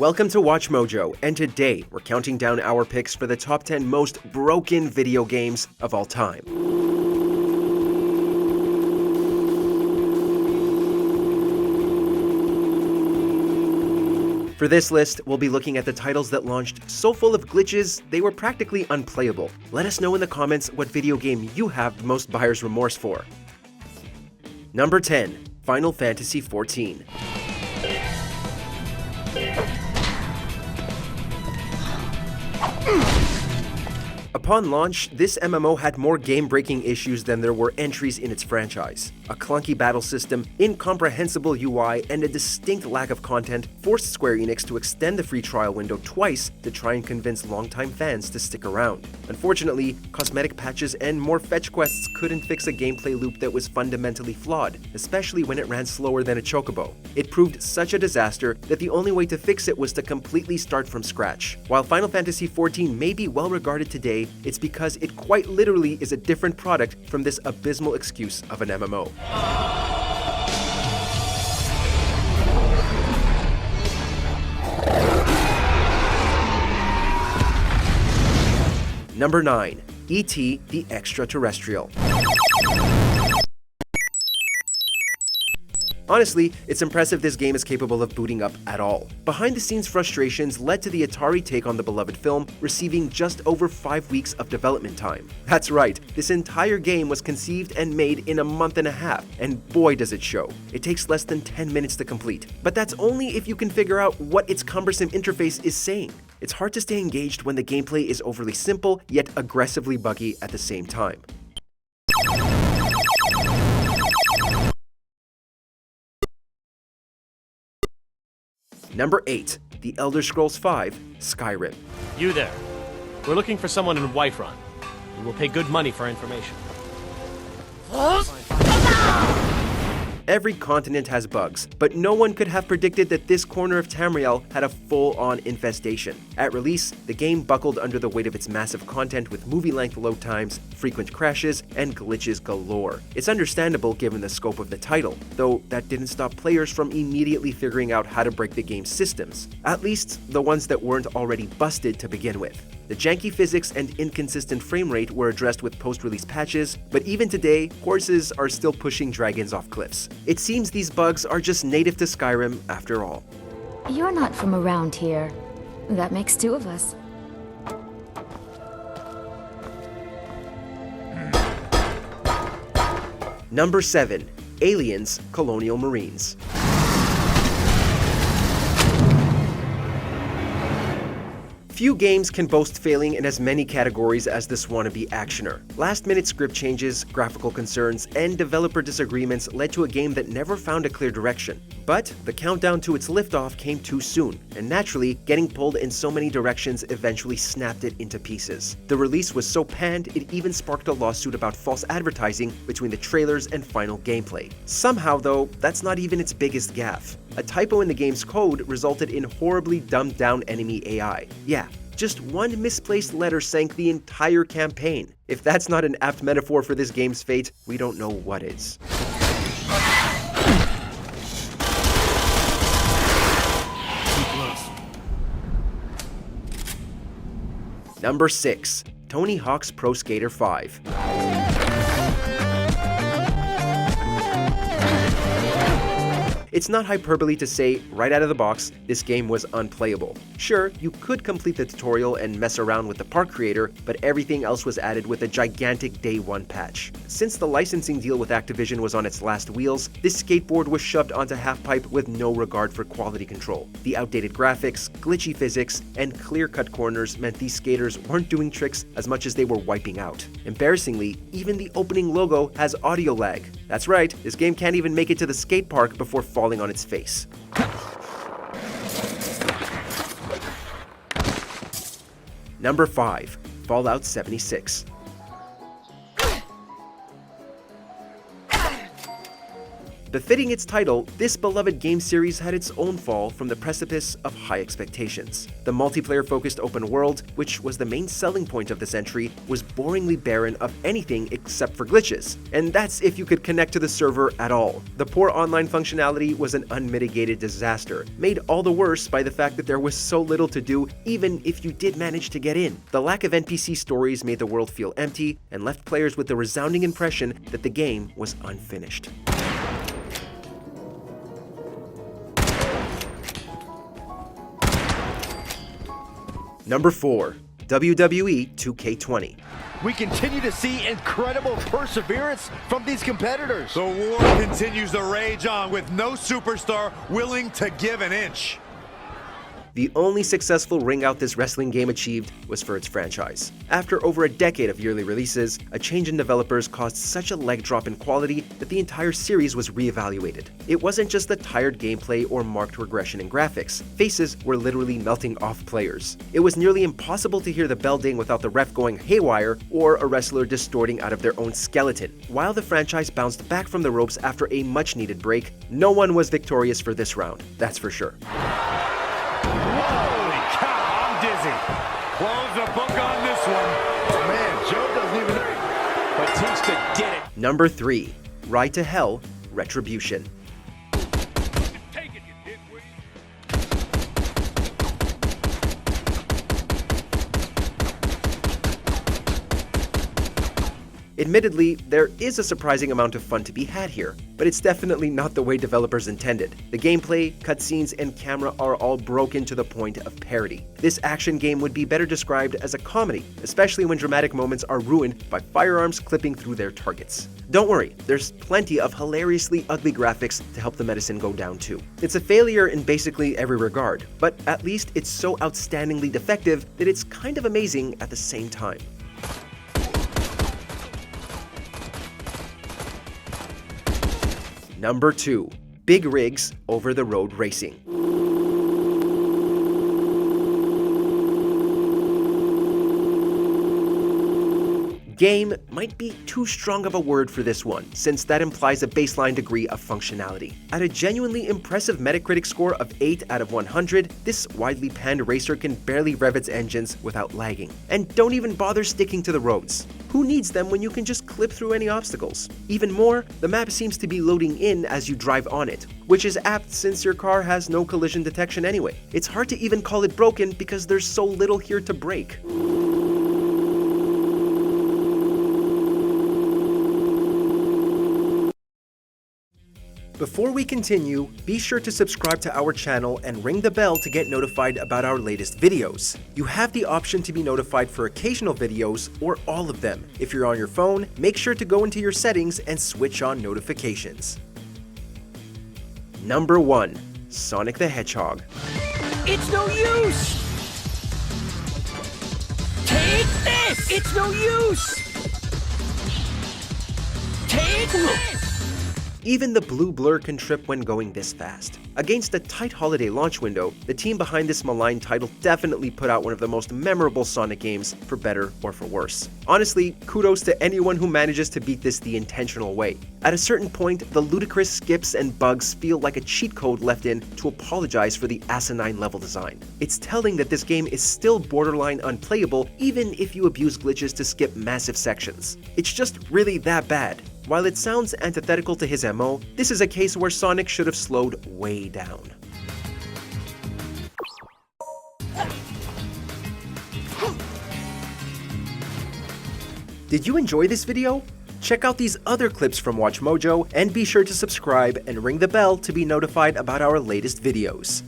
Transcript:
Welcome to WatchMojo, and today we're counting down our picks for the top 10 most broken video games of all time. For this list, we'll be looking at the titles that launched so full of glitches they were practically unplayable. Let us know in the comments what video game you have the most buyer's remorse for. Number 10. Final Fantasy XIV. Upon launch, this MMO had more game-breaking issues than there were entries in its franchise. A clunky battle system, incomprehensible UI, and a distinct lack of content forced Square Enix to extend the free trial window twice to try and convince longtime fans to stick around. Unfortunately, cosmetic patches and more fetch quests couldn't fix a gameplay loop that was fundamentally flawed, especially when it ran slower than a chocobo. It proved such a disaster that the only way to fix it was to completely start from scratch. While Final Fantasy XIV may be well regarded today, it's because it quite literally is a different product from this abysmal excuse of an MMO. Number 9. E.T. the Extra-Terrestrial. Honestly, it's impressive this game is capable of booting up at all. Behind-the-scenes frustrations led to the Atari take on the beloved film, receiving just over 5 weeks of development time. That's right, this entire game was conceived and made in a month and a half, and boy does it show. It takes less than 10 minutes to complete. But that's only if you can figure out what its cumbersome interface is saying. It's hard to stay engaged when the gameplay is overly simple, yet aggressively buggy at the same time. Number 8. The Elder Scrolls V: Skyrim. You there. We're looking for someone in Whiterun. We will pay good money for information. Every continent has bugs, but no one could have predicted that this corner of Tamriel had a full-on infestation. At release, the game buckled under the weight of its massive content with movie-length load times, frequent crashes, and glitches galore. It's understandable given the scope of the title, though that didn't stop players from immediately figuring out how to break the game's systems, at least the ones that weren't already busted to begin with. The janky physics and inconsistent frame rate were addressed with post-release patches, but even today, horses are still pushing dragons off cliffs. It seems these bugs are just native to Skyrim after all. You're not from around here. That makes two of us. Number 7. Aliens: Colonial Marines. Few games can boast failing in as many categories as this wannabe actioner. Last-minute script changes, graphical concerns, and developer disagreements led to a game that never found a clear direction. But the countdown to its liftoff came too soon, and naturally, getting pulled in so many directions eventually snapped it into pieces. The release was so panned, it even sparked a lawsuit about false advertising between the trailers and final gameplay. Somehow, though, that's not even its biggest gaffe. A typo in the game's code resulted in horribly dumbed-down enemy AI. Yeah, just one misplaced letter sank the entire campaign. If that's not an apt metaphor for this game's fate, we don't know what is. Number 6. Tony Hawk's Pro Skater 5. It's not hyperbole to say, right out of the box, this game was unplayable. Sure, you could complete the tutorial and mess around with the park creator, but everything else was added with a gigantic day one patch. Since the licensing deal with Activision was on its last wheels, this skateboard was shoved onto halfpipe with no regard for quality control. The outdated graphics, glitchy physics, and clear-cut corners meant these skaters weren't doing tricks as much as they were wiping out. Embarrassingly, even the opening logo has audio lag. That's right, this game can't even make it to the skate park before falling on its face. Number 5. Fallout 76. Befitting its title, this beloved game series had its own fall from the precipice of high expectations. The multiplayer-focused open world, which was the main selling point of this entry, was boringly barren of anything except for glitches, and that's if you could connect to the server at all. The poor online functionality was an unmitigated disaster, made all the worse by the fact that there was so little to do even if you did manage to get in. The lack of NPC stories made the world feel empty and left players with the resounding impression that the game was unfinished. Number 4. WWE 2K20. We continue to see incredible perseverance from these competitors. The war continues to rage on with no superstar willing to give an inch. The only successful ring-out this wrestling game achieved was for its franchise. After over a decade of yearly releases, a change in developers caused such a leg drop in quality that the entire series was reevaluated. It wasn't just the tired gameplay or marked regression in graphics. Faces were literally melting off players. It was nearly impossible to hear the bell ding without the ref going haywire or a wrestler distorting out of their own skeleton. While the franchise bounced back from the ropes after a much-needed break, no one was victorious for this round, that's for sure. Holy cow, I'm dizzy. Close the book on this one. Man, Joe doesn't even But teach to get it. Number 3. Ride to Hell, Retribution. Take it, you dickweed. Admittedly, there is a surprising amount of fun to be had here, but it's definitely not the way developers intended. The gameplay, cutscenes, and camera are all broken to the point of parody. This action game would be better described as a comedy, especially when dramatic moments are ruined by firearms clipping through their targets. Don't worry, there's plenty of hilariously ugly graphics to help the medicine go down too. It's a failure in basically every regard, but at least it's so outstandingly defective that it's kind of amazing at the same time. Number 2. Big Rigs Over-the-Road Racing. Game might be too strong of a word for this one, since that implies a baseline degree of functionality. At a genuinely impressive Metacritic score of 8 out of 100, this widely panned racer can barely rev its engines without lagging. And don't even bother sticking to the roads. Who needs them when you can just clip through any obstacles? Even more, the map seems to be loading in as you drive on it, which is apt since your car has no collision detection anyway. It's hard to even call it broken because there's so little here to break. Before we continue, be sure to subscribe to our channel and ring the bell to get notified about our latest videos. You have the option to be notified for occasional videos or all of them. If you're on your phone, make sure to go into your settings and switch on notifications. Number 1. Sonic the Hedgehog. It's no use! Take this! It's no use! Take this! Even the blue blur can trip when going this fast. Against a tight holiday launch window, the team behind this maligned title definitely put out one of the most memorable Sonic games, for better or for worse. Honestly, kudos to anyone who manages to beat this the intentional way. At a certain point, the ludicrous skips and bugs feel like a cheat code left in to apologize for the asinine level design. It's telling that this game is still borderline unplayable even if you abuse glitches to skip massive sections. It's just really that bad. While it sounds antithetical to his MO, this is a case where Sonic should have slowed way down. Did you enjoy this video? Check out these other clips from WatchMojo and be sure to subscribe and ring the bell to be notified about our latest videos.